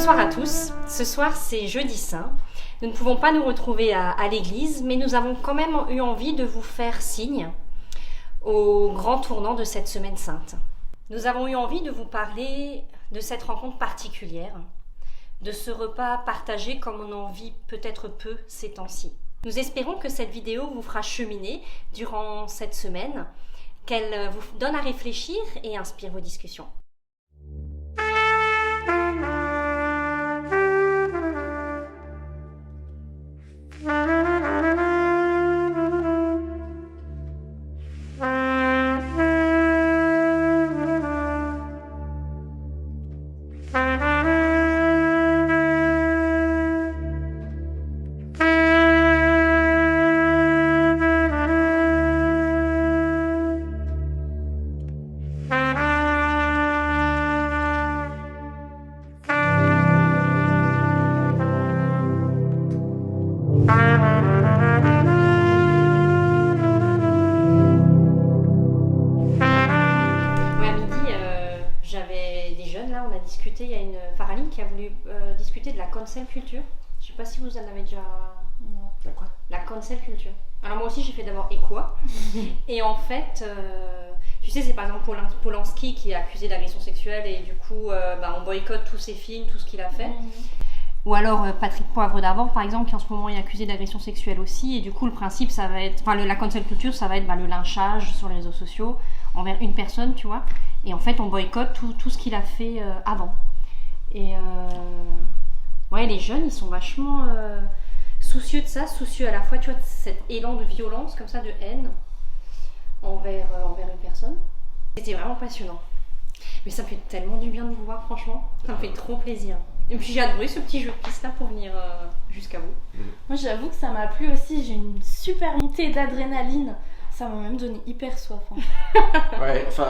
Bonsoir à tous, ce soir c'est Jeudi Saint. Nous ne pouvons pas nous retrouver à l'église, mais nous avons quand même eu envie de vous faire signe au grand tournant de cette semaine sainte. Nous avons eu envie de vous parler de cette rencontre particulière, de ce repas partagé comme on en vit peut-être peu ces temps-ci. Nous espérons que cette vidéo vous fera cheminer durant cette semaine, qu'elle vous donne à réfléchir et inspire vos discussions. Il y a une Faraline qui a voulu discuter de la cancel culture. Je ne sais pas si vous en avez déjà... Non. La quoi? La cancel culture. Alors moi aussi j'ai fait d'abord écho. Et en fait, tu sais, c'est par exemple Polanski qui est accusé d'agression sexuelle et du coup on boycotte tous ses films, tout ce qu'il a fait. Ou alors Patrick Poivre d'Arvor par exemple qui en ce moment est accusé d'agression sexuelle aussi. Et du coup le principe ça va être... Enfin la cancel culture ça va être le lynchage sur les réseaux sociaux envers une personne, tu vois. Et en fait on boycotte tout ce qu'il a fait avant. Et ouais, les jeunes ils sont vachement soucieux de ça, soucieux à la fois, tu vois, de cet élan de violence comme ça, de haine envers une personne. C'était vraiment passionnant. Mais ça me fait tellement du bien de vous voir, franchement, ça me fait trop plaisir. Et puis j'ai adoré ce petit jeu de piste là pour venir jusqu'à vous. Moi j'avoue que ça m'a plu aussi, j'ai une super montée d'adrénaline. Ça m'a même donné hyper soif. Ouais, enfin,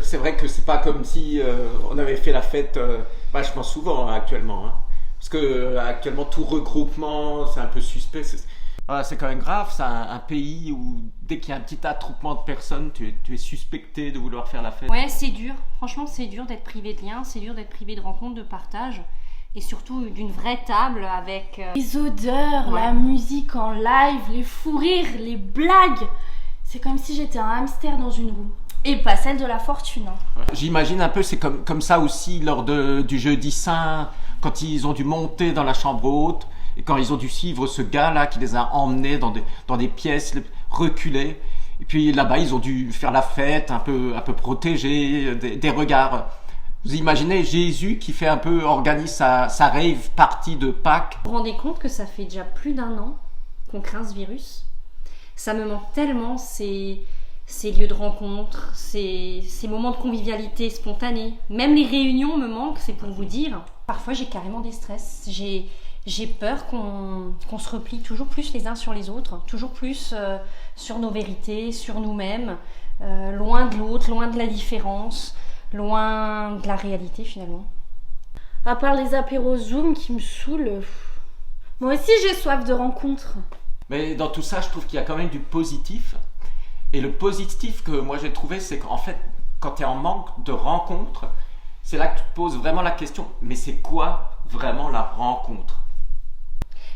c'est vrai que c'est pas comme si on avait fait la fête vachement souvent actuellement. Hein. Parce que actuellement, tout regroupement, c'est un peu suspect. C'est quand même grave, c'est un pays où dès qu'il y a un petit attroupement de personnes, tu es suspecté de vouloir faire la fête. Ouais, c'est dur. Franchement, c'est dur d'être privé de liens, c'est dur d'être privé de rencontres, de partage. Et surtout d'une vraie table avec... Les odeurs, ouais. La musique en live, les fous rires, les blagues. C'est comme si j'étais un hamster dans une roue. Et pas celle de la fortune. Ouais. J'imagine un peu, c'est comme ça aussi lors du Jeudi Saint, quand ils ont dû monter dans la chambre haute, et quand ils ont dû suivre ce gars-là qui les a emmenés dans des pièces reculées. Et puis là-bas, ils ont dû faire la fête, un peu protégés, des regards. Vous imaginez Jésus qui fait organise sa rave party de Pâques. Vous vous rendez compte que ça fait déjà plus d'1 an qu'on craint ce virus ? Ça me manque tellement ces lieux de rencontre, ces moments de convivialité spontanée. Même les réunions me manquent, c'est pour vous dire. Parfois, j'ai carrément des stress. J'ai peur qu'on se replie toujours plus les uns sur les autres, toujours plus sur nos vérités, sur nous-mêmes, loin de l'autre, loin de la différence, loin de la réalité finalement. À part les apéros Zoom qui me saoulent, moi aussi j'ai soif de rencontres. Mais dans tout ça, je trouve qu'il y a quand même du positif. Et le positif que moi j'ai trouvé, c'est qu'en fait, quand tu es en manque de rencontres, c'est là que tu te poses vraiment la question, mais c'est quoi vraiment la rencontre ?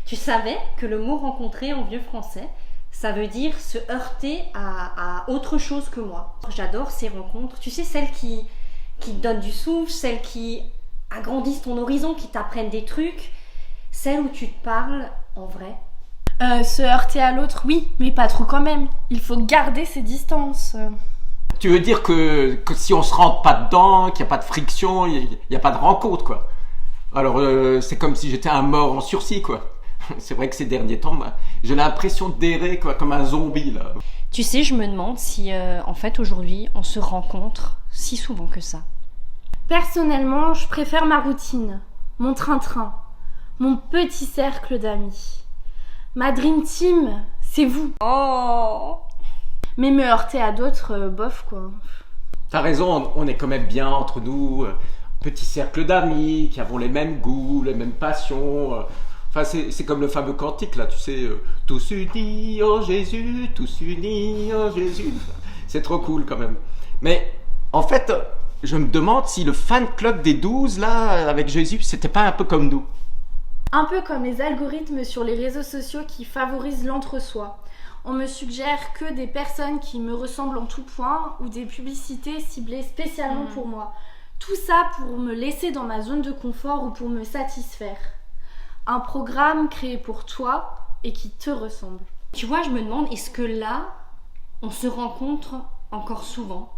Tu savais que le mot rencontrer en vieux français, ça veut dire se heurter à autre chose que moi. J'adore ces rencontres, tu sais, celles qui te donnent du souffle, celles qui agrandissent ton horizon, qui t'apprennent des trucs, celles où tu te parles en vrai. Se heurter à l'autre, oui, mais pas trop quand même. Il faut garder ses distances. Tu veux dire que si on se rentre pas dedans, qu'il n'y a pas de friction, il n'y a pas de rencontre, quoi. Alors, c'est comme si j'étais un mort en sursis, quoi. C'est vrai que ces derniers temps, j'ai l'impression d'errer, quoi, comme un zombie, là. Tu sais, je me demande si, en fait, aujourd'hui, on se rencontre si souvent que ça. Personnellement, je préfère ma routine, mon train-train, mon petit cercle d'amis. Ma dream team, c'est vous. Oh! Mais me heurter à d'autres, bof quoi. T'as raison, on est quand même bien entre nous, petit cercle d'amis qui avons les mêmes goûts, les mêmes passions. Enfin, c'est comme le fameux cantique là, tu sais, tous unis en Jésus, tous unis en Jésus. C'est trop cool quand même. Mais en fait, Je me demande si le fan club des 12, là, avec Jésus, c'était pas un peu comme nous. Un peu comme les algorithmes sur les réseaux sociaux qui favorisent l'entre-soi. On me suggère que des personnes qui me ressemblent en tout point ou des publicités ciblées spécialement pour moi. Tout ça pour me laisser dans ma zone de confort ou pour me satisfaire. Un programme créé pour toi et qui te ressemble. Tu vois, je me demande, est-ce que là, on se rencontre encore souvent ?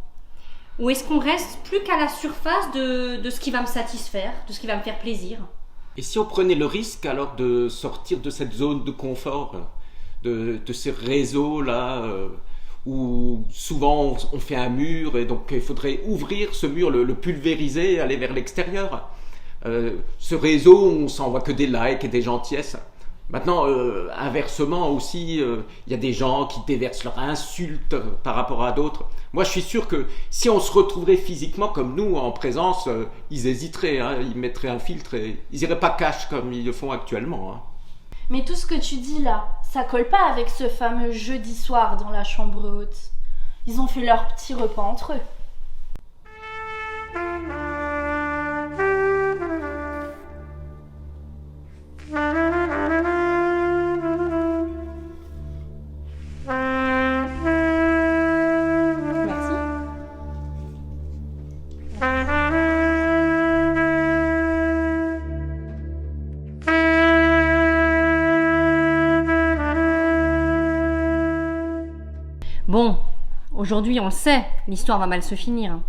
Ou est-ce qu'on reste plus qu'à la surface de ce qui va me satisfaire, de ce qui va me faire plaisir ? Et si on prenait le risque alors de sortir de cette zone de confort, de ces réseaux-là, où souvent on fait un mur et donc il faudrait ouvrir ce mur, le pulvériser, aller vers l'extérieur. Ce réseau, on s'envoie que des likes et des gentillesses. Maintenant, inversement aussi, il y a des gens qui déversent leurs insultes par rapport à d'autres. Moi, je suis sûr que si on se retrouverait physiquement comme nous, en présence, ils hésiteraient, hein, ils mettraient un filtre et ils iraient pas cash comme ils le font actuellement. Hein. Mais tout ce que tu dis là, ça colle pas avec ce fameux jeudi soir dans la chambre haute. Ils ont fait leur petit repas entre eux. Bon, aujourd'hui on le sait, l'histoire va mal se finir.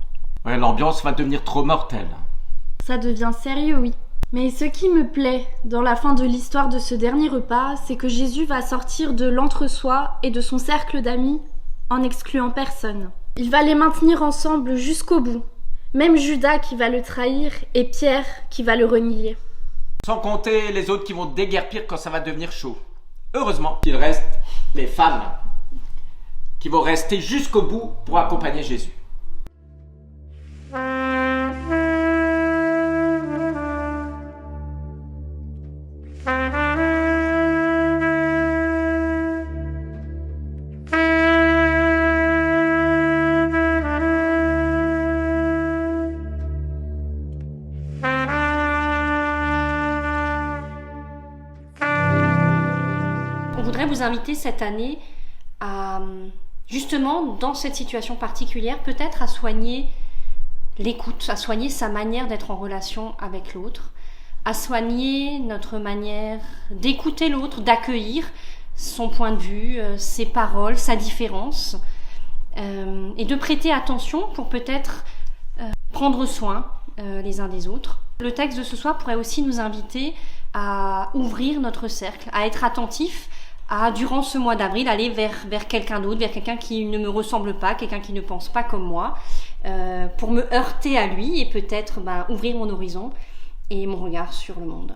Ouais, l'ambiance va devenir trop mortelle. Ça devient sérieux, oui. Mais ce qui me plaît dans la fin de l'histoire de ce dernier repas, c'est que Jésus va sortir de l'entre-soi et de son cercle d'amis en excluant personne. Il va les maintenir ensemble jusqu'au bout. Même Judas qui va le trahir et Pierre qui va le renier. Sans compter les autres qui vont déguerpir quand ça va devenir chaud. Heureusement qu'il reste les femmes qui vont rester jusqu'au bout pour accompagner Jésus. On voudrait vous inviter cette année à, justement, dans cette situation particulière, peut-être à soigner l'écoute, à soigner sa manière d'être en relation avec l'autre, à soigner notre manière d'écouter l'autre, d'accueillir son point de vue, ses paroles, sa différence, et de prêter attention pour peut-être prendre soin les uns des autres. Le texte de ce soir pourrait aussi nous inviter à ouvrir notre cercle, à être attentif à, durant ce mois d'avril, aller vers quelqu'un d'autre, vers quelqu'un qui ne me ressemble pas, quelqu'un qui ne pense pas comme moi, pour me heurter à lui et peut-être ouvrir mon horizon et mon regard sur le monde.